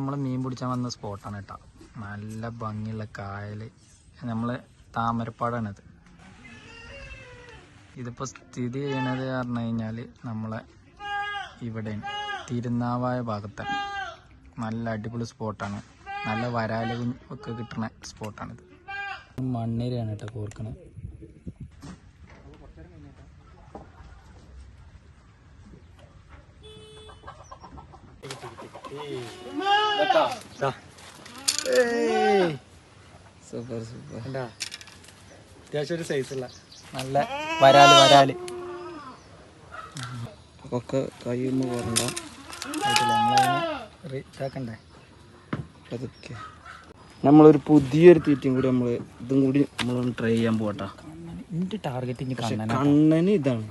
നമ്മൾ മീൻ പിടിച്ചാൽ വന്ന സ്പോട്ടാണ് കേട്ടോ. നല്ല ഭംഗിയുള്ള കായൽ. നമ്മൾ താമരപ്പാടാണിത്. ഇതിപ്പോൾ സ്ഥിതി ചെയ്യണത് പറഞ്ഞു കഴിഞ്ഞാൽ നമ്മളെ ഇവിടെ തിരുനാവായ ഭാഗത്താണ്. നല്ല അടിപൊളി സ്പോട്ടാണ്. നല്ല വരാലും ഒക്കെ കിട്ടുന്ന സ്പോട്ടാണിത്. മണ്ണിരയാണ് കേട്ടോ കോർക്കണത്. Super super. അത്യാവശ്യം ഒരു സൈസുള്ള നല്ല വരാല് ഒക്കെ കയ്യുമ്പോ പോരണ്ട. ഇതാക്കണ്ടേ അതൊക്കെ നമ്മളൊരു പുതിയൊരു തീറ്റയും കൂടി ഇതും കൂടി നമ്മളൊന്ന് ട്രൈ ചെയ്യാൻ പോകട്ടാ. എന്റെ ടാർഗറ്റ് കണ്ണന് ഇതാണ്.